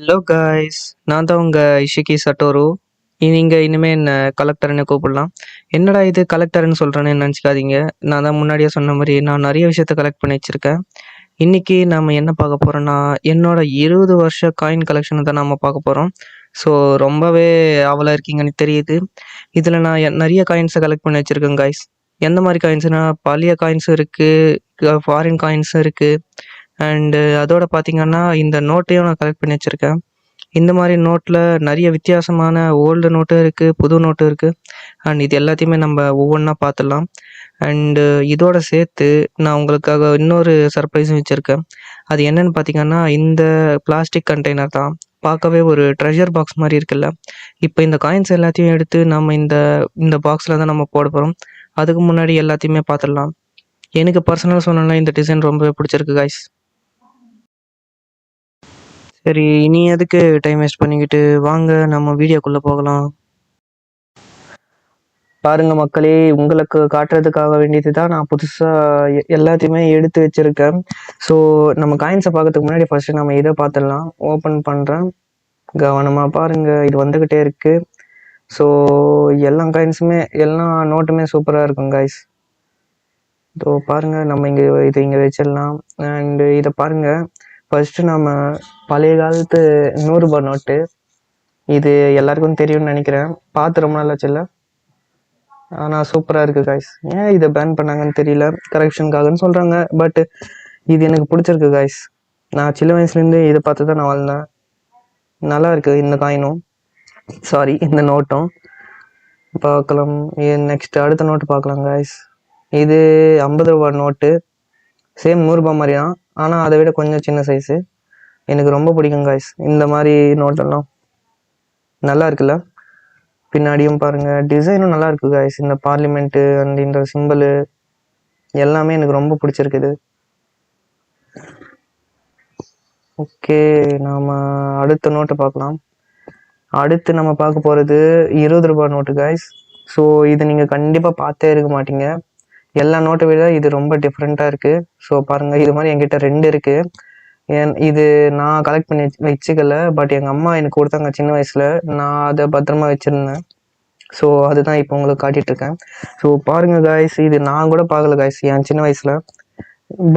Hello guys, நான் தான் உங்க இஷிகி சட்டோரு. நீங்க இனிமே என்ன கலெக்டர்னு கூப்பிடலாம். என்னடா இது கலெக்டர்னு சொல்றேன்னு நினச்சிக்காதீங்க. நான் தான் முன்னாடியே சொன்ன மாதிரி நான் நிறைய விஷயத்த கலெக்ட் பண்ணி வச்சிருக்கேன். இன்னைக்கு நாம என்ன பார்க்க போறோம்னா, என்னோட 20 வருஷ காயின் கலெக்ஷனை தான் நாம பார்க்க போறோம். ஸோ ரொம்பவே ஆவலா இருக்கீங்கன்னு தெரியுது. இதில் நான் நிறைய காயின்ஸை கலெக்ட் பண்ணி வச்சிருக்கேன் காய்ஸ். எந்த மாதிரி காயின்ஸ்னா பழைய காயின்ஸும் இருக்கு, ஃபாரின் காயின்ஸும் இருக்கு. அண்டு அதோட பார்த்தீங்கன்னா இந்த நோட்டையும் நான் கலெக்ட் பண்ணி வச்சிருக்கேன். இந்த மாதிரி நோட்டில் நிறைய வித்தியாசமான ஓல்டு நோட்டும் இருக்குது, புது நோட்டும் இருக்குது. அண்ட் இது எல்லாத்தையுமே நம்ம ஒவ்வொன்றா பார்த்துடலாம். அண்டு இதோட சேர்த்து நான் உங்களுக்காக இன்னொரு சர்ப்ரைஸும் வச்சுருக்கேன். அது என்னன்னு பார்த்தீங்கன்னா, இந்த பிளாஸ்டிக் கண்டெய்னர் தான். பார்க்கவே ஒரு ட்ரெஷர் பாக்ஸ் மாதிரி இருக்குல்ல. இப்போ இந்த காயின்ஸ் எல்லாத்தையும் எடுத்து நம்ம இந்த இந்த பாக்ஸில் தான் நம்ம போட போகிறோம். அதுக்கு முன்னாடி எல்லாத்தையுமே பார்த்துடலாம். எனக்கு பர்சனலாக சொன்னேன்னா இந்த டிசைன் ரொம்பவே பிடிச்சிருக்கு காய்ஸ். சரி, நீ எதுக்கு டைம் வேஸ்ட் பண்ணிக்கிட்டு, வாங்க நம்ம வீடியோக்குள்ள போகலாம். பாருங்க மக்களே, உங்களுக்கு காட்டுறதுக்காக வேண்டியது தான் நான் புதுசாக எல்லாத்தையுமே எடுத்து வச்சிருக்கேன். ஸோ நம்ம காயின்ஸை பார்க்கறதுக்கு முன்னாடி ஃபர்ஸ்ட் நம்ம இதை பார்த்துடலாம். ஓப்பன் பண்ணுறேன், கவனமாக பாருங்க. இது வந்துக்கிட்டே இருக்கு. ஸோ எல்லா காயின்ஸுமே எல்லா நோட்டுமே சூப்பராக இருக்கும் காய்ஸ். ஸோ பாருங்க, நம்ம இதை வச்சிடலாம். அண்டு இதை பாருங்க, ஃபர்ஸ்ட் நம்ம பழைய காலத்து 100 ரூபாய் நோட்டு. இது எல்லாருக்கும் தெரியும்னு நினைக்கிறேன். பார்த்து ரொம்ப நாள் ஆச்சுல்ல. ஆனால் சூப்பராக இருக்குது காய்ஸ். ஏன் இதை பேன் பண்ணாங்கன்னு தெரியல, கரெக்ஷனுக்காகன்னு சொல்கிறாங்க. பட் இது எனக்கு பிடிச்சிருக்கு காய்ஸ். நான் சின்ன வயசுலேருந்து இதை பார்த்து தான் நான் வாழ்ந்தேன். நல்லா இருக்குது இந்த காயினும், சாரி இந்த நோட்டும். பார்க்கலாம். நெக்ஸ்ட் அடுத்த நோட்டு பார்க்கலாம் காய்ஸ். இது 50 ரூபா நோட்டு. சேம் 100 ரூபாய் மாதிரி தான், ஆனால் அதை விட கொஞ்சம் சின்ன சைஸு. எனக்கு ரொம்ப பிடிக்கும் காய்ஸ் இந்த மாதிரி நோட்டெல்லாம். நல்லா இருக்குல்ல. பின்னாடியும் பாருங்க, டிசைனும் நல்லா இருக்கு காய்ஸ். இந்த பார்லிமெண்ட்டு அண்ட் இந்த சிம்பிள் எல்லாமே எனக்கு ரொம்ப பிடிச்சிருக்குது. ஓகே, நாம அடுத்த நோட்டை பார்க்கலாம். அடுத்து நம்ம பார்க்க போகிறது 20 ரூபாய் நோட்டு காய்ஸ். ஸோ இது நீங்கள் கண்டிப்பாக பார்த்தே இருக்க மாட்டீங்க. எல்லா நோட்டை விட இது ரொம்ப டிஃப்ரெண்ட்டாக இருக்குது. ஸோ பாருங்கள், இது மாதிரி என்கிட்ட 2 இருக்குது. இது நான் கலெக்ட் பண்ணி வச்சுக்கல, பட் எங்கள் அம்மா எனக்கு கொடுத்தாங்க சின்ன வயசில். நான் அதை பத்திரமா வச்சுருந்தேன். ஸோ அதுதான் இப்போ உங்களுக்கு காட்டிட்டு இருக்கேன். ஸோ பாருங்க காய்ஸ், இது நான் கூட பார்க்கல காய்ஸ் என் சின்ன வயசுல.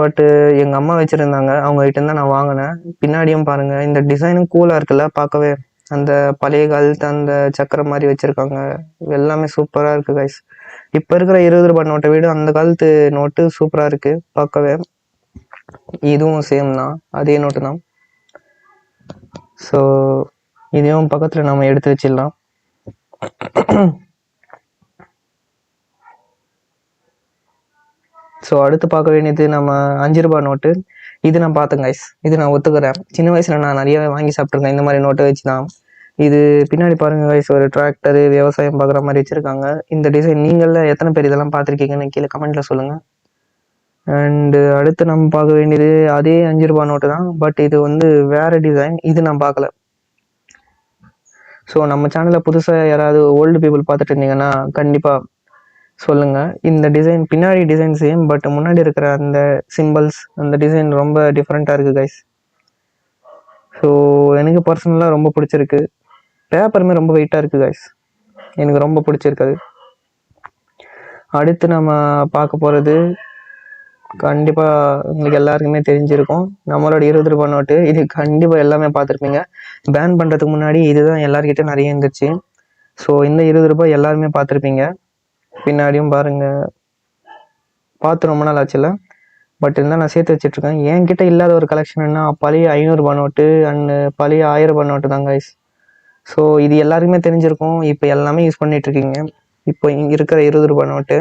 பட்டு எங்கள் அம்மா வச்சுருந்தாங்க, அவங்ககிட்ட இருந்தால் நான் வாங்கினேன். பின்னாடியும் பாருங்க, இந்த டிசைனும் கூலாக இருக்குல்ல பார்க்கவே. அந்த பழைய காலத்து அந்த சக்கரம் மாதிரி வச்சுருக்காங்க. எல்லாமே சூப்பராக இருக்குது காய்ஸ். இப்போ இருக்கிற 20 ரூபாய் நோட்டை விட அந்த காலத்து நோட்டு சூப்பராக இருக்குது பார்க்கவே. இதுவும் சேம் தான், அதே நோட்டு தான். ஸோ இதையும் பக்கத்தில் நம்ம எடுத்து வச்சிடலாம். ஸோ அடுத்து பார்க்க வேண்டியது நம்ம 5 ரூபாய் நோட்டு. இது நான் பார்த்தேன் கைஸ், இது நான் ஒத்துக்கிறேன். சின்ன வயசில் நான் நிறைய வாங்கி சாப்பிட்ருக்கேன் இந்த மாதிரி நோட்டை வச்சு தான். இது பின்னாடி பாருங்க கைஸ், ஒரு டிராக்டரு விவசாயம் பார்க்குற மாதிரி வச்சுருக்காங்க. இந்த டிசைன் நீங்களில் எத்தனை பேர் இதெல்லாம் பார்த்துருக்கீங்கன்னு கீழே கமெண்ட்டில் சொல்லுங்கள். அண்டு அடுத்து நம்ம பார்க்க வேண்டியது அதே 5 ரூபாய் நோட்டு தான், பட் இது வந்து வேறு டிசைன். இது நான் பார்க்கல. ஸோ நம்ம சேனலில் புதுசாக யாராவது ஓல்டு பீப்புள் பார்த்துட்டு இருந்தீங்கன்னா கண்டிப்பாக சொல்லுங்க. இந்த டிசைன் பின்னாடி டிசைன் சேம், பட் முன்னாடி இருக்கிற அந்த சிம்பிள்ஸ் அந்த டிசைன் ரொம்ப டிஃப்ரெண்ட்டாக இருக்குது கைஸ். ஸோ எனக்கு பர்சனலாக ரொம்ப பிடிச்சிருக்கு. பேப்பருமே ரொம்ப வெயிட்டாக இருக்குது கைஸ், எனக்கு ரொம்ப பிடிச்சிருக்குது. அடுத்து நம்ம பார்க்க போகிறது கண்டிப்பாக உங்களுக்கு எல்லாருக்குமே தெரிஞ்சிருக்கும், நம்மளோட 20 ரூபாய் நோட்டு. இது கண்டிப்பாக எல்லாமே பார்த்துருப்பீங்க. பேன் பண்ணுறதுக்கு முன்னாடி இதுதான் எல்லாருக்கிட்ட நிறைய இருந்துச்சு. ஸோ இந்த 20 ரூபாய் எல்லாருமே பார்த்துருப்பீங்க. பின்னாடியும் பாருங்க, பார்த்து ரொம்ப நாள் ஆச்சுல்ல. பட் இருந்தால் நான் சேர்த்து வச்சுட்ருக்கேன். என்கிட்ட இல்லாத ஒரு கலெக்ஷன்னா பழைய 500 ரூபாய் நோட்டு அண்டு பழைய 1000 ரூபாய் நோட்டு தான் கைஸ். ஸோ இது எல்லாருக்குமே தெரிஞ்சிருக்கும். இப்போ எல்லாமே யூஸ் பண்ணிகிட்ருக்கீங்க. இப்போ இங்கே இருக்கிற 20 ரூபாய் நோட்டு,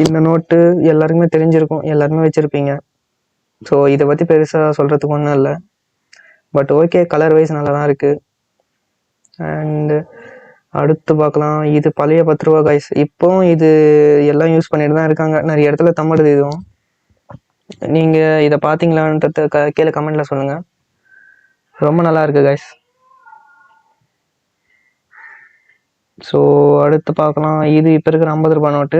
இந்த நோட்டு எல்லாருக்குமே தெரிஞ்சிருக்கும், எல்லாருமே வச்சுருப்பீங்க. ஸோ இதை பற்றி பெருசாக சொல்கிறதுக்கு ஒன்றும் இல்லை. பட் ஓகே, கலர் வைஸ் நல்லா தான் இருக்குது. அண்டு அடுத்து பார்க்கலாம். இது பழைய 10 ரூபா கைஸ். இப்போவும் இது எல்லாம் யூஸ் பண்ணிட்டு தான் இருக்காங்க. நிறைய இடத்துல தம்முடுது இதுவும். நீங்கள் இதை பார்த்தீங்களான்றத கீழே கமெண்ட்டில் சொல்லுங்கள். ரொம்ப நல்லா இருக்குது கைஸ். ஸோ அடுத்து பார்க்கலாம். இது இப்போ இருக்கிற 50 ரூபாய் நோட்டு.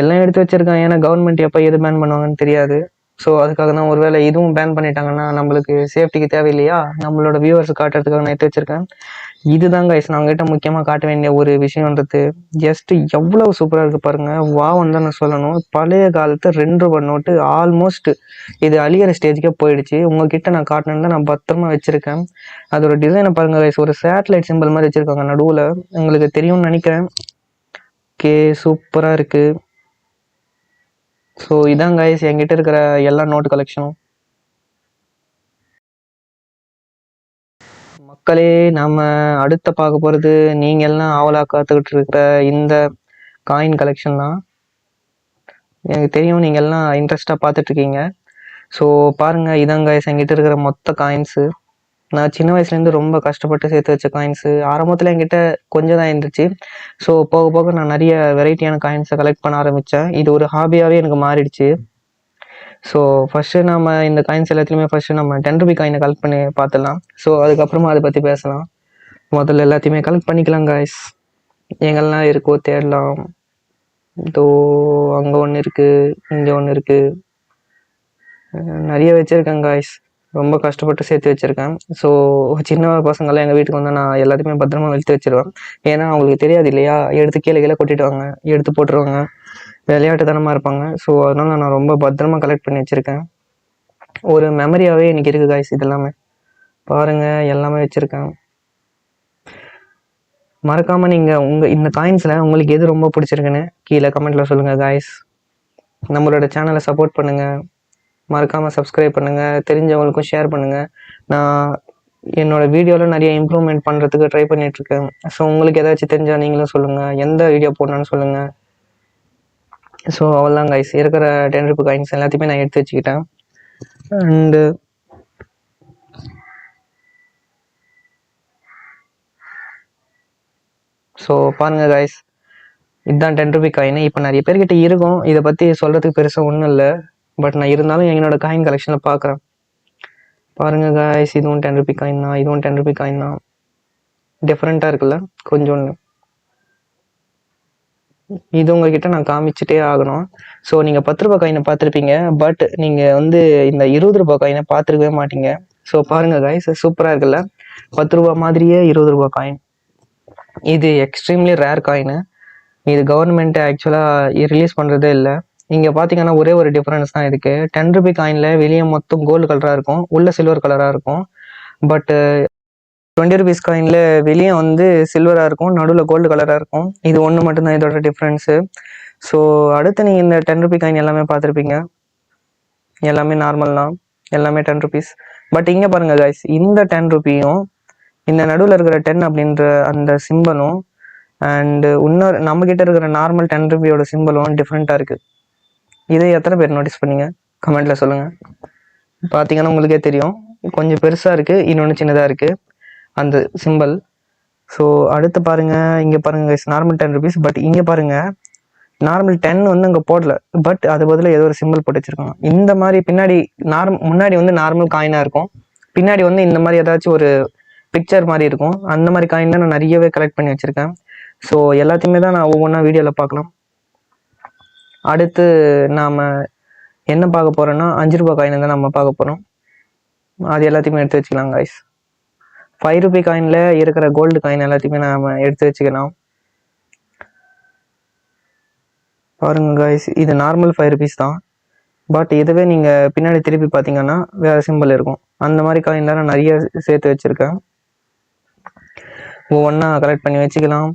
எல்லாம் எடுத்து வச்சுருக்கேன், ஏன்னா கவர்மெண்ட் எப்போ எது பேன் பண்ணுவாங்கன்னு தெரியாது. ஸோ அதுக்காக தான் ஒருவேளை இதுவும் பேன் பண்ணிட்டாங்கன்னா நம்மளுக்கு சேஃப்டிக்கு தேவையில்லையா, நம்மளோட வியூவர்ஸ் காட்டுறதுக்காக நான் எடுத்து வச்சிருக்கேன். இதுதான் கைஸ் நான் உங்ககிட்ட முக்கியமா காட்ட வேண்டிய ஒரு விஷயம்ன்றது. ஜஸ்ட் எவ்வளவு சூப்பரா இருக்கு பாருங்க. வாவ்ன்னு தான் நான் சொல்லணும். பழைய காலத்து 2 ரூபா நோட்டு ஆல்மோஸ்ட் இது அழியிற ஸ்டேஜ்க்கே போயிடுச்சு. உங்ககிட்ட நான் காட்டணுன்னு நான் பத்திரமா வச்சிருக்கேன். அதோட டிசைனை பாருங்க கைஸ், ஒரு சேட்டலைட் சிம்பிள் மாதிரி வச்சிருக்காங்க நடுவுல. உங்களுக்கு தெரியும்னு நினைக்கிறேன். ஓகே, சூப்பரா இருக்கு. ஸோ இதான் கைஸ் என்கிட்ட இருக்கிற எல்லா நோட்டு கலெக்ஷனும். மக்களே, நாம அடுத்த பார்க்க போறது நீங்க எல்லாம் ஆவலா காத்துக்கிட்டு இருக்கிற இந்த காயின் கலெக்ஷன் தான். எனக்கு தெரியும் நீங்க எல்லாம் இன்ட்ரெஸ்டா பார்த்துட்டு இருக்கீங்க. ஸோ பாருங்க, இதான் கைஸ் என்கிட்ட இருக்கிற மொத்த காயின்ஸு. நான் சின்ன வயசுலேருந்து ரொம்ப கஷ்டப்பட்டு சேர்த்து வச்ச காயின்ஸு. ஆரம்பத்தில் என்கிட்ட கொஞ்சம் தான் இருந்துச்சு. ஸோ போக போக நான் நிறைய வெரைட்டியான காயின்ஸை கலெக்ட் பண்ண ஆரம்பித்தேன். இது ஒரு ஹாபியாகவே எனக்கு மாறிடுச்சு. ஸோ ஃபஸ்ட்டு நம்ம இந்த காயின்ஸ் எல்லாத்தையுமே ஃபஸ்ட்டு நம்ம 10 ரூபி காயினை கலெக்ட் பண்ணி பார்த்துடலாம். ஸோ அதுக்கப்புறமா அதை பற்றி பேசலாம். முதல்ல எல்லாத்தையுமே கலெக்ட் பண்ணிக்கலாம் காய்ஸ். எங்கெல்லாம் இருக்கோ தேடலாம். இதோ அங்கே ஒன்று இருக்குது, இங்கே ஒன்று இருக்குது. நிறைய வச்சுருக்கேன் காய்ஸ். ரொம்ப கஷ்டப்பட்டு சேர்த்து வச்சுருக்கேன். ஸோ சின்ன பசங்கள்லாம் எங்கள் வீட்டுக்கு வந்தால் நான் எல்லாத்தையுமே பத்திரமா வெளுத்து வச்சிருவேன். ஏன்னா அவங்களுக்கு தெரியாது இல்லையா, எடுத்து கீழே கீழே கொட்டிடுவாங்க, எடுத்து போட்டுருவாங்க, விளையாட்டுத்தனமாக இருப்பாங்க. ஸோ அதனால நான் ரொம்ப பத்திரமா கலெக்ட் பண்ணி வச்சுருக்கேன். ஒரு மெமரியாகவே எனக்கு இருக்குது காய்ஸ். இது எல்லாமே பாருங்கள், எல்லாமே வச்சுருக்கேன். மறக்காமல் நீங்கள் இந்த காயின்ஸில் உங்களுக்கு எது ரொம்ப பிடிச்சிருக்குன்னு கீழே கமெண்ட்டில் சொல்லுங்கள் காய்ஸ். நம்மளோட சேனலை சப்போர்ட் பண்ணுங்கள். மறக்காமல் சப்ஸ்கிரைப் பண்ணுங்கள். தெரிஞ்சவங்களுக்கும் ஷேர் பண்ணுங்கள். நான் என்னோடய வீடியோவில் நிறைய இம்ப்ரூவ்மெண்ட் பண்ணுறதுக்கு ட்ரை பண்ணிகிட்ருக்கேன். ஸோ உங்களுக்கு ஏதாச்சும் தெரிஞ்சால் நீங்களும் சொல்லுங்கள், எந்த வீடியோ போடணும்னு சொல்லுங்கள். ஸோ அவ்வளோதான் கைஸ், இருக்கிற 10 ரூபி காயின்ஸ் எல்லாத்தையுமே நான் எடுத்து வச்சுக்கிட்டேன். அண்டு ஸோ பாருங்கள் கைஸ், இதுதான் 10 ரூபி காயின். இப்போ நிறைய பேர்கிட்ட இருக்கும், இதை பற்றி சொல்கிறதுக்கு பெருசாக ஒன்றும் இல்லை. பட் நான் இருந்தாலும் என்னோட காயின் கலெக்ஷனில் பார்க்குறேன். பாருங்க காய்ஸ், இதுவும் 10 ரூபி காயின் தான், இதுவும் 10 ரூபி காயின் தான். டிஃப்ரெண்ட்டாக இருக்குல்ல கொஞ்சோன்னு. இது உங்ககிட்ட நான் காமிச்சிட்டே ஆகணும். ஸோ நீங்கள் 10 ரூபா காயினை பார்த்துருப்பீங்க, பட் நீங்கள் இந்த 20 ரூபா காயினை பார்த்துருக்கவே மாட்டீங்க. ஸோ பாருங்க காய்ஸ், சூப்பராக இருக்குல்ல. 10 ரூபா மாதிரியே 20 ரூபா காயின். இது எக்ஸ்ட்ரீம்லி ரேர் காயின். இது கவர்மெண்ட் ஆக்சுவலாக ரிலீஸ் பண்ணுறதே இல்லை. இங்கே பார்த்தீங்கன்னா ஒரே ஒரு டிஃப்ரென்ஸ் தான் இருக்குது. 10 ரூபி காயினில் வெளியே மொத்தம் கோல்டு கலராக இருக்கும், உள்ள சில்வர் கலராக இருக்கும். பட் 20 ருபீஸ் காயினில் வெளியே சில்வராக இருக்கும், நடுவில் கோல்டு கலராக இருக்கும். இது ஒன்று மட்டும்தான் இதோட டிஃப்ரென்ஸு. ஸோ அடுத்து நீங்கள் இந்த 10 ரூபி காயின் எல்லாமே பார்த்துருப்பீங்க. எல்லாமே நார்மல் தான், எல்லாமே 10 ருபீஸ். பட் இங்கே பாருங்கள் காய்ஸ், இந்த 10 ருபியும் இந்த நடுவில் இருக்கிற 10 அப்படின்ற அந்த சிம்பலும் அண்டு இன்னொரு நம்மக்கிட்ட இருக்கிற நார்மல் 10 ருபியோட சிம்பலும் டிஃப்ரெண்ட்டாக இருக்குது. இதை எத்தனை பேர் நோட்டீஸ் பண்ணீங்க? கமெண்ட்டில் சொல்லுங்கள். பார்த்தீங்கன்னா உங்களுக்கே தெரியும், கொஞ்சம் பெருசாக இருக்குது, இன்னொன்று சின்னதாக இருக்குது அந்த சிம்பிள். ஸோ அடுத்து பாருங்கள், இங்கே பாருங்கள் கைஸ், நார்மல் 10 ருபீஸ். பட் இங்கே பாருங்கள், நார்மல் 10 இங்கே போடல, பட் அது பதில் ஏதோ ஒரு சிம்பிள் போட்டு வச்சுருக்காங்க. இந்த மாதிரி பின்னாடி முன்னாடி நார்மல் காயினாக இருக்கும், பின்னாடி இந்த மாதிரி ஏதாச்சும் ஒரு பிக்சர் மாதிரி இருக்கும். அந்த மாதிரி காயின் தான் நான் நிறையவே கலெக்ட் பண்ணி வச்சுருக்கேன். ஸோ எல்லாத்தையுமே தான் நான் ஒவ்வொன்றா வீடியோவில் பார்க்கலாம். அடுத்து நாம் என்ன பார்க்க போகிறோன்னா 5 ரூபா காயின் தான் நம்ம பார்க்க போகிறோம். அது எல்லாத்தையுமே எடுத்து வச்சுக்கலாம் காய்ஸ். 5 ரூபி காயினில் இருக்கிற கோல்டு காயின் எல்லாத்தையுமே நாம் எடுத்து வச்சுக்கலாம். பாருங்க காய்ஸ், இது நார்மல் 5 ருபீஸ் தான். பட் இதுவே நீங்கள் பின்னாடி திருப்பி பார்த்தீங்கன்னா வேறு சிம்பிள் இருக்கும். அந்த மாதிரி காயின் தான் நான் நிறைய சேர்த்து வச்சுருக்கேன். ஒவ்வொன்றா கலெக்ட் பண்ணி வச்சுக்கலாம்.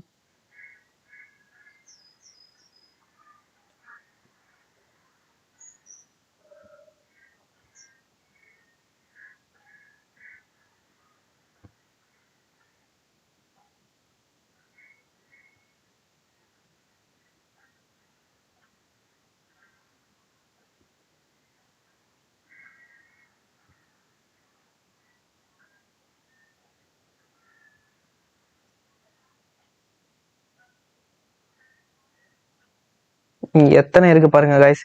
எத்தனை இருக்குது பாருங்க காய்ஸ்.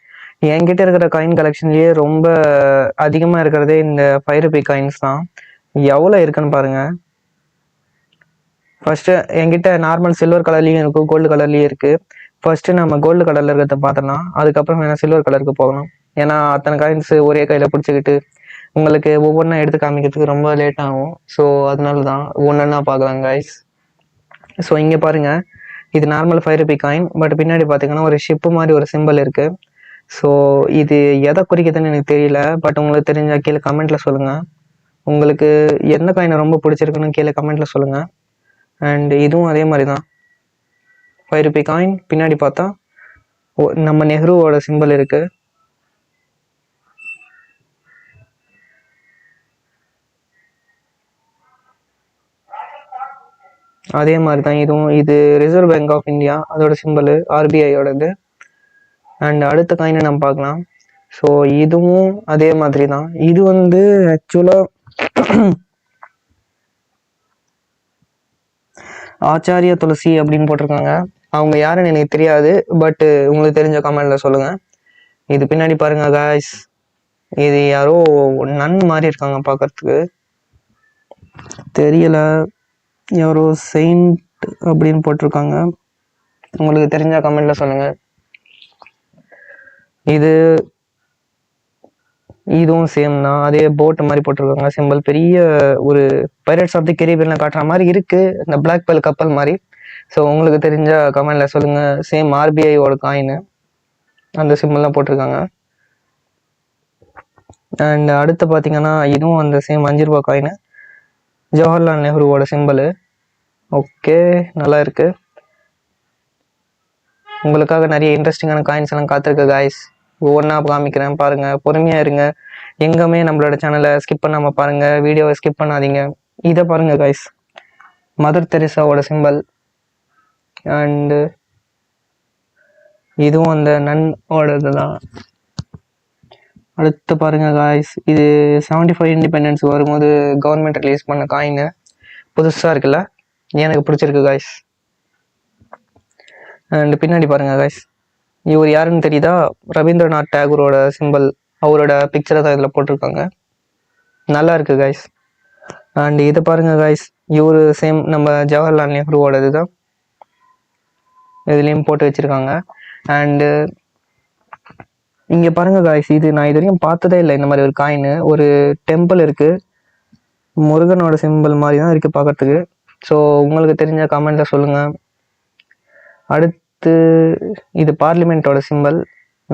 என்கிட்ட இருக்கிற காயின் கலெக்ஷன்லேயே ரொம்ப அதிகமாக இருக்கிறதே இந்த 5 ரூபி காயின்ஸ் தான். எவ்வளோ இருக்குன்னு பாருங்க. ஃபர்ஸ்ட் என்கிட்ட நார்மல் சில்வர் கலர்லேயும் இருக்கும், கோல்டு கலர்லேயும் இருக்குது. ஃபர்ஸ்ட் நம்ம கோல்டு கலரில் இருக்கிறத பார்த்தோம்னா அதுக்கப்புறம் வேணால் சில்வர் கலருக்கு போகலாம். ஏன்னா அத்தனை காயின்ஸ் ஒரே கையில் பிடிச்சிக்கிட்டு உங்களுக்கு ஒவ்வொன்றா எடுத்து காமிக்கிறதுக்கு ரொம்ப லேட் ஆகும். ஸோ அதனால தான் ஒன்றா பார்க்கலாம் கைஸ். ஸோ இங்கே பாருங்கள், இது நார்மல் 5 ரூபி காயின். பட் பின்னாடி பார்த்தீங்கன்னா ஒரு ஷிப்பு மாதிரி ஒரு சிம்பிள் இருக்குது. ஸோ இது எதை குறிக்குதுன்னு எனக்கு தெரியல. பட் உங்களுக்கு தெரிஞ்ச கீழே கமெண்ட்டில் சொல்லுங்கள். உங்களுக்கு எந்த காயினை ரொம்ப பிடிச்சிருக்குன்னு கீழே கமெண்ட்டில் சொல்லுங்கள். அண்ட் இதுவும் அதே மாதிரி தான் 5 ரூபி காயின். பின்னாடி பார்த்தா நம்ம நெஹ்ருவோட சிம்பிள் இருக்குது. அதே மாதிரி தான் இதுவும். இது ரிசர்வ் பேங்க் ஆஃப் இந்தியா, அதோட சிம்பிள் ஆர்பிஐயோடது. அண்ட் அடுத்த காயினை நம்ம பார்க்கலாம். ஸோ இதுவும் அதே மாதிரி தான். இது வந்து ஆக்சுவலாக ஆச்சாரிய துளசி அப்படின்னு போட்டிருக்காங்க. அவங்க யாருன்னு எனக்கு தெரியாது. பட் உங்களுக்கு தெரிஞ்ச கமெண்ட்ல சொல்லுங்க. இது பின்னாடி பாருங்க காய்ஸ், இது யாரோ நன் மாதிரி இருக்காங்க பார்க்கறதுக்கு. தெரியல, யாரோ செயின்ட் அப்படின்னு போட்டிருக்காங்க. உங்களுக்கு தெரிஞ்ச கமெண்ட்ல சொல்லுங்க. இதுவும் சேம் தான். அதே போட் மாதிரி போட்டிருக்காங்க சிம்பிள். பெரிய ஒரு பைரட்ஸ் ஆஃப் தி கரீபியன்ல காட்டுற மாதிரி இருக்கு, இந்த பிளாக் பெல் கப்பல் மாதிரி. ஸோ உங்களுக்கு தெரிஞ்ச கமெண்ட்ல சொல்லுங்க. சேம் ஆர்பிஐயோட காயின் அந்த சிம்பிள்லாம் போட்டிருக்காங்க. அண்ட் அடுத்து பார்த்தீங்கன்னா இதுவும் அந்த சேம் 5 ரூபா காயின், ஜவஹர்லால் நேருவோட சிம்பிள். ஓகே, நல்லா இருக்கு. உங்களுக்காக நிறைய இன்ட்ரெஸ்டிங்கான காயின்ஸ் எல்லாம் காத்திருக்கு காய்ஸ். ஒவ்வொன்றா காமிக்கிறேன் பாருங்க, பொறுமையா இருங்க. எங்கேயுமே நம்மளோட சேனலை ஸ்கிப் பண்ணாம பாருங்க, வீடியோவை ஸ்கிப் பண்ணாதீங்க. இதை பாருங்க காய்ஸ், மதர் தெரேசாவோட சிம்பிள். அண்டு இதுவும் அந்த நன்னோடது தான். அடுத்து பாருங்க காய்ஸ், இது 75 இண்டிபெண்டன்ஸ் வரும்போது கவர்மெண்ட் ரிலீஸ் பண்ண காயின். புதுசாக இருக்குல்ல, எனக்கு பிடிச்சிருக்கு காய்ஸ். அண்ட் பின்னாடி பாருங்க காய்ஸ், இவர் யாருன்னு தெரியுதா? ரவீந்திரநாத் டாகூரோட சிம்பிள், அவரோட பிக்சரை தான் இதில் போட்டிருக்காங்க. நல்லா இருக்கு காய்ஸ். அண்ட் இதை பாருங்க காய்ஸ், இவரு சேம் நம்ம ஜவஹர்லால் நேருவோடது தான், இதுலேயும் போட்டு வச்சிருக்காங்க. அண்டு இங்கே பாருங்க காய்ஸ், இது நான் இது வரைக்கும் பார்த்ததே இல்லை இந்த மாதிரி ஒரு காயின். ஒரு டெம்பிள் இருக்கு, முருகனோட சிம்பிள் மாதிரி தான் இருக்கு பார்க்கறதுக்கு. ஸோ உங்களுக்கு தெரிஞ்ச கமெண்ட்ல சொல்லுங்க. அடுத்து இது பார்லிமெண்ட்டோட சிம்பிள்,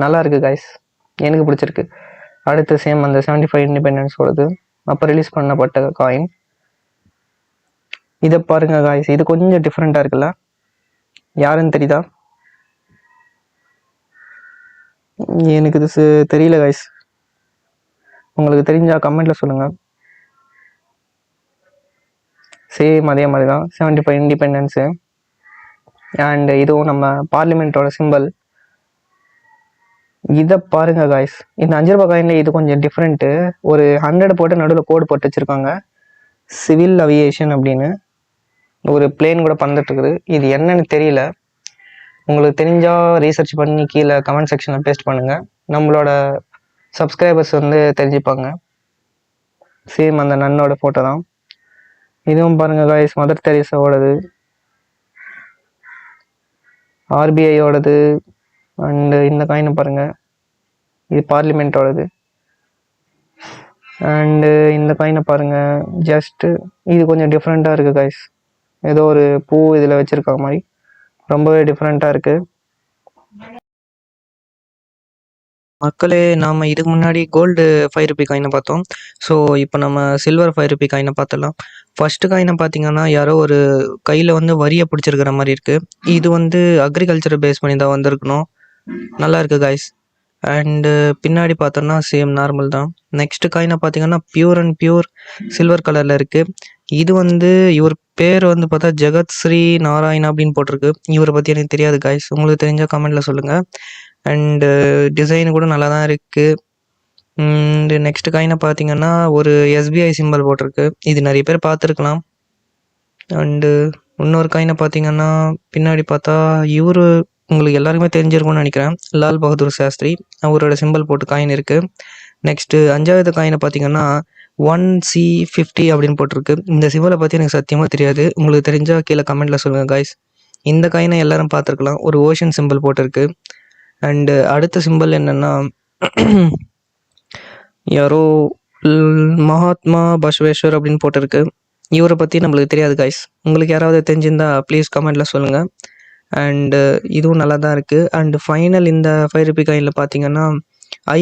நல்லா இருக்கு காய்ஸ், எனக்கு பிடிச்சிருக்கு. அடுத்து சேம் அந்த 75 இண்டிபெண்டன்ஸோடது, அப்போ ரிலீஸ் பண்ணப்பட்ட காயின். இதை பாருங்க காய்ஸ், இது கொஞ்சம் டிஃப்ரெண்ட்டாக இருக்குல்ல, யாருன்னு தெரியுதா? எனக்கு இது தெரியல காய்ஸ், உங்களுக்கு தெரிஞ்சா கமெண்ட்ல சொல்லுங்க. சேம் அதே மாதிரி தான் 75 இண்டிபெண்டன்ஸு. அண்ட் இதுவும் நம்ம பார்லிமெண்ட்டோட சிம்பிள். இதை பாருங்க காய்ஸ், இந்த 5 ரூபாய் காயின்ல இது கொஞ்சம் டிஃப்ரெண்ட்டு. ஒரு 100 போட்டு நடுவில் கோடு போட்டு வச்சிருக்காங்க, சிவில் அவியேஷன் அப்படின்னு. ஒரு பிளேன் கூட பறந்துட்டு இருக்குது. இது என்னன்னு தெரியல, உங்களுக்கு தெரிஞ்சா ரீசர்ச் பண்ணி கீழே கமெண்ட் செக்ஷனில் பேஸ்ட் பண்ணுங்க. நம்மளோட சப்ஸ்கிரைபர்ஸ் வந்து தெரிஞ்சுப்பாங்க. சேம் அந்த நன்னோட ஃபோட்டோ தான். இதுவும் பாருங்க காய்ஸ், மதர் தெரேசாவோடது, ஆர்பிஐயோடது. அண்டு இந்த காயினை பாருங்க, இது பார்லிமெண்ட்டோடது. அண்டு இந்த காயினை பாருங்க, ஜஸ்ட் இது கொஞ்சம் டிஃப்ரெண்ட்டாக இருக்குது காய்ஸ். ஏதோ ஒரு பூ இதில் வச்சுருக்க மாதிரி ரொம்பவே டிஃப்ரெண்ட்டாக இருக்குது. மக்களே, நாம் இதுக்கு முன்னாடி கோல்டு 5 ரூபி காயினை பார்த்தோம். ஸோ இப்போ நம்ம சில்வர் 5 ரூபி காயினை பார்த்துடலாம். ஃபர்ஸ்ட் காயினை பார்த்தீங்கன்னா யாரோ ஒரு கையில் வந்து வரியை பிடிச்சிருக்கிற மாதிரி இருக்குது. இது வந்து அக்ரிகல்ச்சரை பேஸ் பண்ணி தான் வந்திருக்கணும். நல்லா இருக்குது காய்ஸ். அண்டு பின்னாடி பார்த்தோன்னா சேம் நார்மல் தான். நெக்ஸ்ட் காயினை பார்த்தீங்கன்னா பியூர் அண்ட் பியூர் சில்வர் கலரில் இருக்குது. இது வந்து இவர் பேர் வந்து பார்த்தா ஜெகத் ஸ்ரீ நாராயண் அப்படின்னு போட்டிருக்கு. இவரை பற்றி எனக்கு தெரியாது காய்ஸ், உங்களுக்கு தெரிஞ்ச கமெண்ட்டில் சொல்லுங்கள். அண்டு டிசைன் கூட நல்லா தான் இருக்குது. நெக்ஸ்ட் காயினை பார்த்தீங்கன்னா ஒரு எஸ்பிஐ சிம்பிள் போட்டிருக்கு. இது நிறைய பேர் பார்த்துருக்கலாம். அண்டு இன்னொரு காயினை பார்த்தீங்கன்னா பின்னாடி பார்த்தா இவர் உங்களுக்கு எல்லாருக்குமே தெரிஞ்சிருக்கும்னு நினைக்கிறேன், லால் பகதூர் சாஸ்திரி, அவரோட சிம்பிள் போட்டு காயின் இருக்குது. நெக்ஸ்ட்டு 5வது காயினை பார்த்தீங்கன்னா 1C50 அப்படின்னு போட்டிருக்கு. இந்த சிம்பிளை பற்றி எனக்கு சத்தியமாக தெரியாது, உங்களுக்கு தெரிஞ்சால் கீழே கமெண்ட்டில் சொல்லுங்கள் காய்ஸ். இந்த காயினை எல்லாரும் பார்த்துருக்கலாம், ஒரு ஓஷன் சிம்பிள் போட்டிருக்கு. அண்டு அடுத்த சிம்பிள் என்னென்னா யாரோ மகாத்மா பசவேஸ்வர் அப்படின்னு போட்டிருக்கு. இவரை பற்றி நம்மளுக்கு தெரியாது கைஸ். உங்களுக்கு யாராவது தெரிஞ்சிருந்தா ப்ளீஸ் கமெண்ட்டில் சொல்லுங்கள். அண்டு இதுவும் நல்லா தான் இருக்குது. அண்டு ஃபைனல் இந்த 5 ரூபி காயினில் பார்த்தீங்கன்னா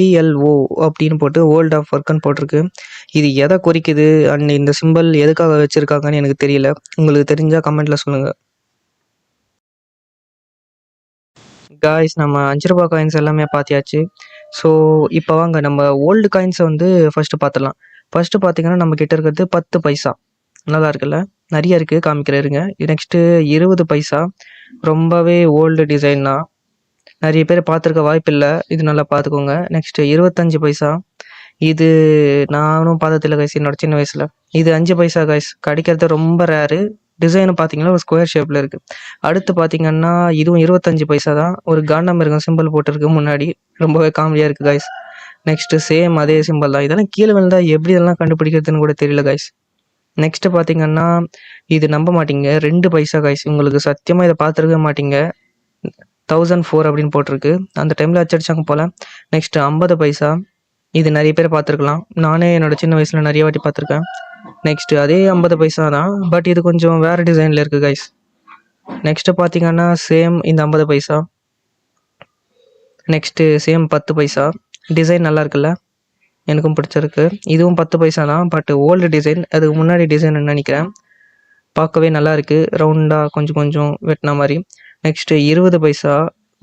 ILO அப்படின்னு போட்டு வேர்ல்ட் ஆஃப் ஒர்க்குன்னு போட்டிருக்கு. இது எதை குறிக்குது அண்ட் இந்த சிம்பிள் எதுக்காக வச்சுருக்காங்கன்னு எனக்கு தெரியல. உங்களுக்கு தெரிஞ்சால் கமெண்ட்டில் சொல்லுங்கள். காய்ஸ், நம்ம 5 ரூபா காயின்ஸ் எல்லாமே பார்த்தியாச்சு. ஸோ இப்போ வாங்க நம்ம ஓல்டு காயின்ஸை வந்து ஃபஸ்ட்டு பார்த்துடலாம். ஃபஸ்ட்டு பார்த்தீங்கன்னா நம்ம கிட்ட இருக்கிறது 10 பைசா. நல்லா இருக்குல்ல, நிறைய இருக்குது காமிக்கிறேருங்க. நெக்ஸ்ட்டு 20 பைசா, ரொம்பவே ஓல்டு டிசைன் தான், நிறைய பேர் பார்த்துருக்க வாய்ப்பில்லை, இது நல்லா பார்த்துக்கோங்க. நெக்ஸ்ட்டு 25 பைசா, இது நானும் பார்த்ததில்ல கைஸ் என்னோட சின்ன வயசில். இது 5 பைசா கைஸ், கிடைக்கிறது ரொம்ப ரேரு. டிசைனு பார்த்தீங்கன்னா ஒரு ஸ்கொயர் ஷேப்பில் இருக்குது. அடுத்து பார்த்தீங்கன்னா இதுவும் 25 பைசா தான், ஒரு காண்டாமிருகம் சிம்பிள் போட்டிருக்கு முன்னாடி, ரொம்பவே காமெடியாக இருக்குது கைஸ். நெக்ஸ்ட்டு சேம் அதே சிம்பிள் தான். இதெல்லாம் கீழே விழுந்தால் எப்படி இதெல்லாம் கண்டுபிடிக்கிறதுன்னு கூட தெரியல கைஸ். நெக்ஸ்ட்டு பார்த்தீங்கன்னா இது நம்ப மாட்டீங்க, 2 பைசா கைஸ். உங்களுக்கு சத்தியமாக இதை பார்த்துருக்க மாட்டீங்க. 1004 அப்படின்னு போட்டிருக்கு, அந்த டைமில் அச்சடிச்சாங்க போல். நெக்ஸ்ட்டு 50 பைசா, இது நிறைய பேர் பார்த்துருக்கலாம், நானே என்னோட சின்ன வயசில் நிறைய வாட்டி பார்த்துருக்கேன். நெக்ஸ்ட்டு அதே 50 பைசா தான், பட் இது கொஞ்சம் வேறு டிசைனில் இருக்குது கைஸ். நெக்ஸ்ட்டு பார்த்தீங்கன்னா சேம் இந்த 50 பைசா. நெக்ஸ்ட்டு சேம் 10 பைசா, டிசைன் நல்லா இருக்குல்ல, எனக்கும் பிடிச்சிருக்கு. இதுவும் 10 பைசா தான், பட் ஓல்டு டிசைன், அதுக்கு முன்னாடி டிசைன் நினைக்கிறேன். பார்க்கவே நல்லா இருக்குது, ரவுண்டாக கொஞ்சம் கொஞ்சம் வெட்டின மாதிரி. நெக்ஸ்ட்டு 20 பைசா,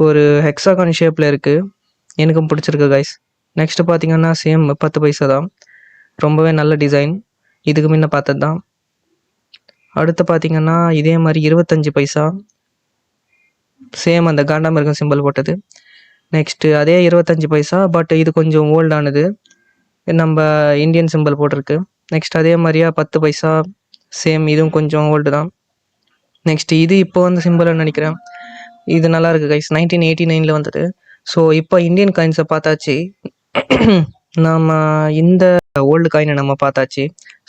ஒரு ஹெக்ஸாகான் ஷேப்பில் இருக்குது, எனக்கும் பிடிச்சிருக்கு கைஸ். நெக்ஸ்ட்டு பார்த்தீங்கன்னா சேம் 10 பைசா தான், ரொம்பவே நல்ல டிசைன், இதுக்கு முன்ன பார்த்தது தான். அடுத்து பார்த்தீங்கன்னா இதே மாதிரி 25 பைசா, சேம் அந்த காண்டாமிருகம் சிம்பிள் போட்டது. நெக்ஸ்ட்டு அதே 25 பைசா, பட் இது கொஞ்சம் ஓல்டானது, நம்ம இந்தியன் சிம்பிள் போட்டிருக்கு. நெக்ஸ்ட் அதே மாதிரியா 10 பைசா, சேம் இதுவும் கொஞ்சம் ஓல்டு தான். நெக்ஸ்ட்டு இது இப்போ வந்து சிம்பிள்னு நினைக்கிறேன், இது நல்லா இருக்குது கைஸ், 1989 வந்தது. ஸோ இப்போ இந்தியன் காயின்ஸை பார்த்தாச்சு, நம்ம இந்த ஓல்டு காயினை நம்ம பார்த்தாச்சு.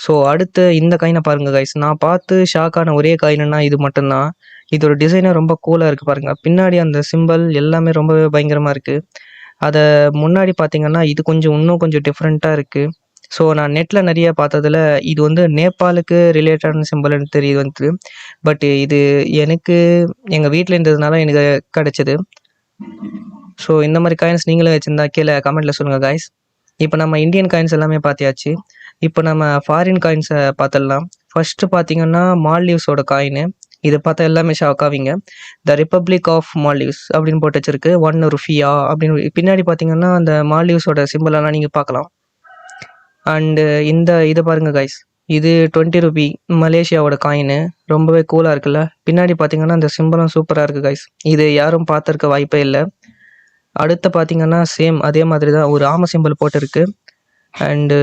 ஸோ அடுத்து இந்த காயினை பாருங்கள் கைஸ். நான் பார்த்து ஷாக்கான ஒரே காயின்னா இது மட்டும்தான். இதோட டிசைனே ரொம்ப கூலாக இருக்குது பாருங்கள், பின்னாடி அந்த சிம்பிள் எல்லாமே ரொம்பவே பயங்கரமாக இருக்குது. அதை முன்னாடி பார்த்தீங்கன்னா இது கொஞ்சம் இன்னும் கொஞ்சம் டிஃப்ரெண்ட்டாக இருக்குது. ஸோ நான் நெட்டில் நிறைய பார்த்ததில் இது வந்து நேபாளுக்கு ரிலேட்டடான சிம்பிள்னு தெரியுது வந்து, பட் இது எனக்கு எங்கள் வீட்டில் இருந்ததுனால எனக்கு கிடச்சிது. ஸோ இந்த மாதிரி காயின்ஸ் நீங்களும் வச்சுருந்தா கீழே கமெண்ட்டில் சொல்லுங்கள் காய்ஸ். இப்போ நம்ம இந்தியன் காயின்ஸ் எல்லாமே பார்த்தியாச்சு, இப்போ நம்ம ஃபாரின் காயின்ஸை பார்த்துடலாம். ஃபஸ்ட்டு பார்த்தீங்கன்னா மால்டீவ்ஸோட காயின், இதை பார்த்தா எல்லாமே ஷாக் ஆவீங்க. த ரிப்பப்ளிக் ஆஃப் மால்டீவ்ஸ் அப்படின்னு போட்டு வச்சிருக்கு, 1 ருஃபியா அப்படின்னு. பின்னாடி பார்த்தீங்கன்னா அந்த மால்டீவ்ஸோட சிம்பிளெல்லாம் நீங்கள் பார்க்கலாம். அண்டு இந்த இதை பாருங்கள் கைஸ், இது 20 ரூபி மலேசியாவோட காயின், ரொம்பவே கூலாக இருக்குல்ல. பின்னாடி பார்த்தீங்கன்னா அந்த சிம்பிளும் சூப்பராக இருக்குது கைஸ், இது யாரும் பார்த்துருக்க வாய்ப்பே இல்லை. அடுத்து பார்த்தீங்கன்னா சேம் அதே மாதிரி தான், ஒரு ஆம சிம்பிள் போட்டிருக்கு. அண்டு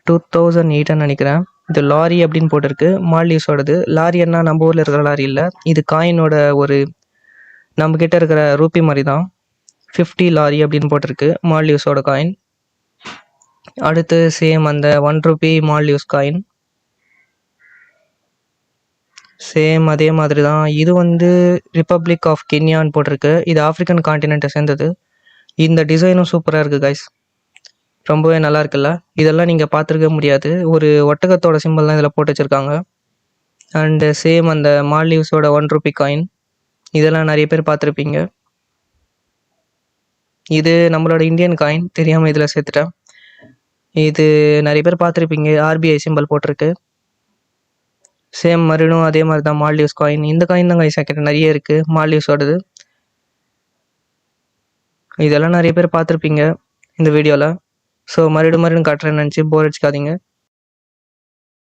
2008 நினைக்கிறேன், இது லாரி அப்படின்னு போட்டிருக்கு, மால்டீவ்ஸோடது. லாரியன்னா நம்ம ஊரில் இருக்கிற லாரி இல்லை, இது காயினோட ஒரு நம்மக்கிட்ட இருக்கிற ரூபி மாதிரி தான், 50 லாரி அப்படின்னு போட்டிருக்கு, மால்டீவ்ஸோட காயின். அடுத்து சேம் அந்த 1 ரூபி மால்டீவ்ஸ் காயின், சேம் அதே மாதிரி தான். இது வந்து ரிப்பப்ளிக் ஆஃப் கென்யான்னு போட்டிருக்கு, இது ஆஃப்ரிக்கன் கான்டினென்ட்டை சேர்ந்தது. இந்த டிசைனும் சூப்பராக இருக்குது கைஸ், ரொம்பவே நல்லா இருக்குல்ல. இதெல்லாம் நீங்கள் பார்த்துருக்க முடியாது, ஒரு ஒட்டகத்தோட சிம்பிள் தான் இதில் போட்டு வச்சுருக்காங்க. அண்டு சேம் அந்த மால்டீவ்ஸோட 1 ரூபி காயின், இதெல்லாம் நிறைய பேர் பார்த்துருப்பீங்க. இது நம்மளோட இந்தியன் காயின், தெரியாமல் இதில் சேர்த்துட்டேன். இது நிறைய பேர் பார்த்துருப்பீங்க, RBI சிம்பிள் போட்டிருக்கு. சேம் மறுபடியும் அதே மாதிரி தான் மால்டீவ்ஸ் காயின். இந்த காயின் தான் கைஸ் என்கிட்ட நிறைய இருக்குது மால்டீவ்ஸோடது. இதெல்லாம் நிறைய பேர் பார்த்துருப்பீங்க இந்த வீடியோவில். ஸோ மறுபடியும் காட்டுறேன்னு நினச்சி போர் அடிச்சுக்காதீங்க.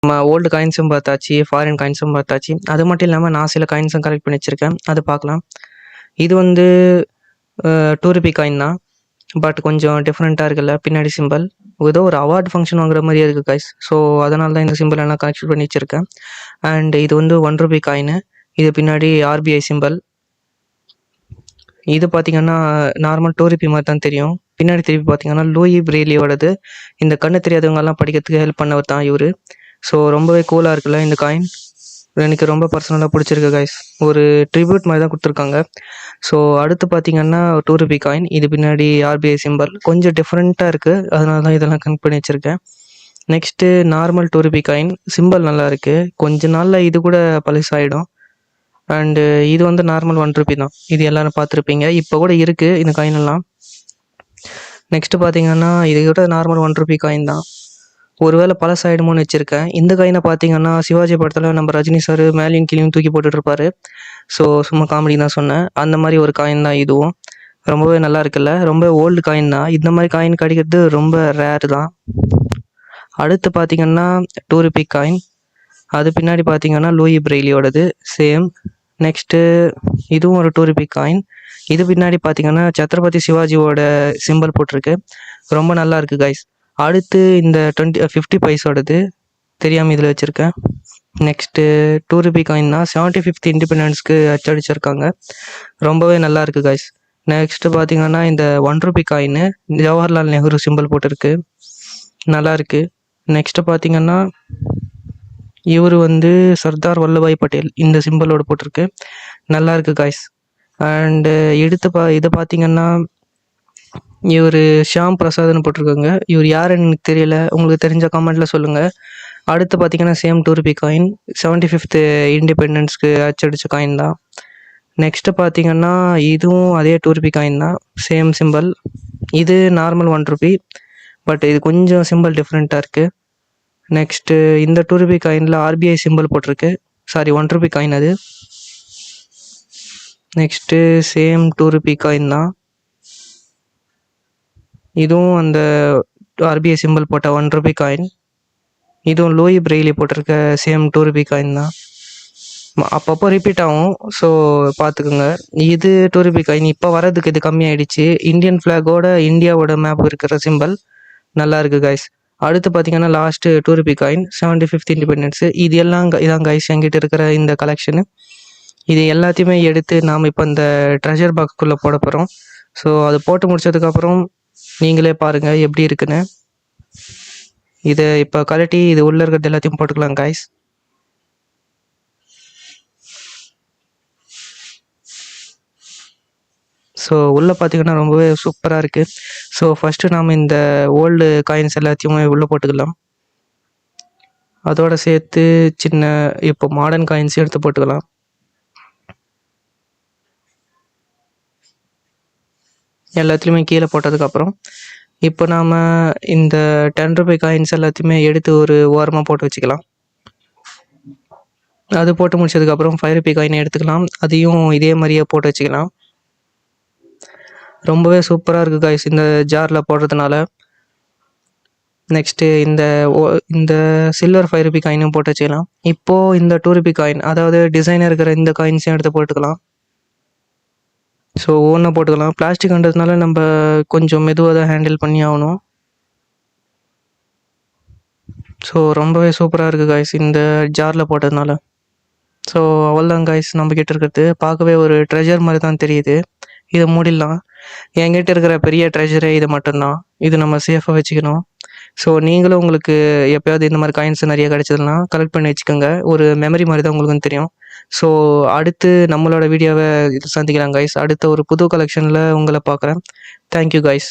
நம்ம ஓல்டு காயின்ஸும் பார்த்தாச்சு, ஃபாரின் காயின்ஸும் பார்த்தாச்சு. அது மட்டும் இல்லாமல் நான் சில காயின்ஸும் கலெக்ட் பண்ணி வச்சுருக்கேன், அது பார்க்கலாம். இது வந்து 2 ரூபி காயின் தான், பட் கொஞ்சம் டிஃப்ரெண்ட்டாக இருக்குல்ல, பின்னாடி சிம்பிள் ஏதோ ஒரு அவார்டு ஃபங்க்ஷன் வாங்குற மாதிரியே இருக்குது கைஸ். ஸோ அதனால தான் இந்த சிம்பிள் எல்லாம் கலெக்ட் பண்ணி வச்சுருக்கேன். அண்ட் இது வந்து 1 ரூபி காயின், இது பின்னாடி RBI சிம்பிள். இது பார்த்தீங்கன்னா நார்மல் 2 ரூபி மாதிரி தான் தெரியும், பின்னாடி திருப்பி பார்த்தீங்கன்னா லூயி பிரேலியோடது. இந்த கண்ணு தெரியாதவங்கெல்லாம் படிக்கிறதுக்கு ஹெல்ப் பண்ணவர் தான் இவர். ஸோ ரொம்பவே கூலாக இருக்குல்ல இந்த காயின், எனக்கு ரொம்ப பர்சனலாக பிடிச்சிருக்கு கைஸ். ஒரு ட்ரிபியூட் மாதிரி தான் கொடுத்துருக்காங்க. ஸோ அடுத்து பார்த்தீங்கன்னா 2 ரூபி காயின். இது பின்னாடி ஆர்பிஐ சிம்பல் கொஞ்சம் டிஃப்ரெண்ட்டாக இருக்குது, அதனால தான் இதெல்லாம் கனெக்ட் பண்ணி வச்சுருக்கேன். Next normal 2 rupee coin. Symbol நல்லா இருக்குது, கொஞ்ச நாளில் இது கூட பழசாயிடும். அண்டு இது வந்து நார்மல் 1 ரூபி தான். இது எல்லோரும் பார்த்துருப்பீங்க, இப்போ கூட இருக்குது இந்த காயின் எல்லாம். நெக்ஸ்ட்டு பார்த்தீங்கன்னா இதை விட நார்மல் 1 ரூபி காயின் தான். ஒருவேளை பழசாயிடுமோன்னு வச்சுருக்கேன். இந்த காயினை பார்த்தீங்கன்னா சிவாஜி படத்தில் நம்ம ரஜினி சார் மேலேயும் கீழேயும் தூக்கி போட்டுட்ருப்பாரு. ஸோ சும்மா காமெடி தான் சொன்னேன். அந்த மாதிரி ஒரு காயின் தான் இதுவும். ரொம்பவே நல்லா இருக்குல்ல, ரொம்ப ஓல்டு காயின் தான். இந்த மாதிரி காயின் கிடைக்கிறது ரொம்ப ரேர் தான். அடுத்து பார்த்தீங்கன்னா 2 ரூபி காயின். அது பின்னாடி பார்த்தீங்கன்னா லூயி பிரெய்லியோடது சேம். நெக்ஸ்ட்டு இதுவும் ஒரு 2 ரூபி காயின். இது பின்னாடி பார்த்தீங்கன்னா சத்ரபதி சிவாஜியோட சிம்பல் போட்டிருக்கு. ரொம்ப நல்லா இருக்குது கைஸ். அடுத்து இந்த 50 பைஸோடது தெரியாமல் இதில் வச்சுருக்கேன். நெக்ஸ்ட்டு 2 ரூபி காயின் தான். 75th இண்டிபெண்டன்ஸ்க்கு அச்சடிச்சிருக்காங்க. ரொம்பவே நல்லா இருக்குது கைஸ். நெக்ஸ்ட்டு பார்த்தீங்கன்னா இந்த 1 rupee coin Jawaharlal Nehru symbol போட்டிருக்கு, நல்லா இருக்குது. நெக்ஸ்ட்டு பார்த்தீங்கன்னா இவர் வந்து சர்தார் வல்லபாய் பட்டேல் இந்த சிம்பலோடு போட்டிருக்கு, நல்லா இருக்குது கைஸ். அண்டு எடுத்து இதை பார்த்தீங்கன்னா இவர் ஷியாம் பிரசாத்னு போட்டிருக்காங்க. இவர் யாருன்னு எனக்கு தெரியல, உங்களுக்கு தெரிஞ்ச கமெண்ட்டில் சொல்லுங்கள். அடுத்து பார்த்தீங்கன்னா சேம் 2 ரூபி காயின். 75th இண்டிபெண்டன்ஸ்க்கு அச்சடித்த காயின் தான். நெக்ஸ்ட்டு பார்த்தீங்கன்னா இதுவும் அதே 2 ரூபி காயின் தான், சேம் சிம்பல். இது நார்மல் 1 ரூபி, பட் இது கொஞ்சம் சிம்பல் டிஃப்ரெண்ட்டாக இருக்குது. நெக்ஸ்ட்டு இந்த 2 ரூபி காயினில் ஆர்பிஐ சிம்பல் போட்டிருக்கு, சாரி 1 ரூபி காயின் அது. நெக்ஸ்ட்டு சேம் 2 ரூபி காயின் தான். இதுவும் அந்த ஆர்பிஐ சிம்பல் போட்ட 1 ரூபி காயின். இதுவும் லூயி பிரெய்லி போட்டிருக்க சேம் 2 ரூபி காயின் தான். அப்பப்போ ரிப்பீட் ஆகும், ஸோ பார்த்துக்குங்க. இது 2 ரூபி காயின். இப்போ வரதுக்கு இது கம்மியாயிடுச்சு. இந்தியன் ஃப்ளாகோட இந்தியாவோட மேப் இருக்கிற சிம்பல் நல்லா இருக்குது கைஸ். அடுத்து பார்த்தீங்கன்னா last 2 rupee coin 75th independence. இது எல்லாம் இதான் கைஸ் என்கிட்ட இருக்கிற இந்த கலெக்ஷனு. இது எல்லாத்தையுமே எடுத்து நாம் இப்போ இந்த ட்ரெஷர் பாக்ஸ்குள்ளே போட போகிறோம். ஸோ அது போட்டு முடிச்சதுக்கப்புறம் நீங்களே பாருங்கள் எப்படி இருக்குன்னு. இதை இப்போ கழட்டி இது உள்ளே இருக்கிறது எல்லாத்தையும் போட்டுக்கலாம் கைஸ். ஸோ உள்ளே பார்த்தீங்கன்னா ரொம்பவே சூப்பராக இருக்குது. ஸோ ஃபஸ்ட்டு நாம் இந்த ஓல்டு காயின்ஸ் எல்லாத்தையுமே உள்ளே போட்டுக்கலாம். அதோடு சேர்த்து சின்ன இப்போ மாடர்ன் காயின்ஸையும் எடுத்து போட்டுக்கலாம். எல்லாத்துலேயுமே கீழே போட்டதுக்கப்புறம் இப்போ நாம் இந்த 10 ரூபி காயின்ஸ் எல்லாத்தையுமே எடுத்து ஒரு ஓரமாக போட்டு வச்சுக்கலாம். அது போட்டு முடிச்சதுக்கப்புறம் 5 ரூபி காயினை எடுத்துக்கலாம், அதையும் இதே மாதிரியே போட்டு வச்சுக்கலாம். ரொம்பவே சூப்பராக இருக்குது காய்ஸ் இந்த ஜாரில் போடுறதுனால. நெக்ஸ்ட்டு இந்த சில்வர் 5 ரூபி காயினும் போட்டு வச்சுக்கலாம். இப்போது இந்த 2 ரூபி காயின், அதாவது டிசைனாக இருக்கிற இந்த காயின்ஸையும் எடுத்து போட்டுக்கலாம். ஸோ ஒவ்வொன்றா போட்டுக்கலாம். பிளாஸ்டிக்ன்றதுனால நம்ம கொஞ்சம் மெதுவாக தான் ஹேண்டில் பண்ணி ஆகணும். ஸோ ரொம்பவே சூப்பராக இருக்குது காய்ஸ் இந்த ஜாரில் போட்டதுனால. ஸோ அவ்வளோதான் காய்ஸ் நம்ம கிட்ட இருக்கிறது. பார்க்கவே ஒரு ட்ரெஷர் மாதிரி தான் தெரியுது. இதை மூடிடலாம். என்கிட்ட இருக்கிற பெரிய ட்ரெஷரே இது மட்டும்தான். இது நம்ம சேஃபாக வச்சுக்கணும். ஸோ நீங்களும் உங்களுக்கு எப்போயாவது இந்த மாதிரி காயின்ஸ் நிறைய கிடச்சதுன்னா கலெக்ட் பண்ணி வச்சுக்கோங்க. ஒரு மெமரி மாதிரி தான் உங்களுக்கும் தெரியும். ஸோ அடுத்து நம்மளோட வீடியோவை சந்திக்கலாம் கைஸ். அடுத்த ஒரு புது கலெக்ஷனில் உங்களை பார்க்குறேன். Thank you guys.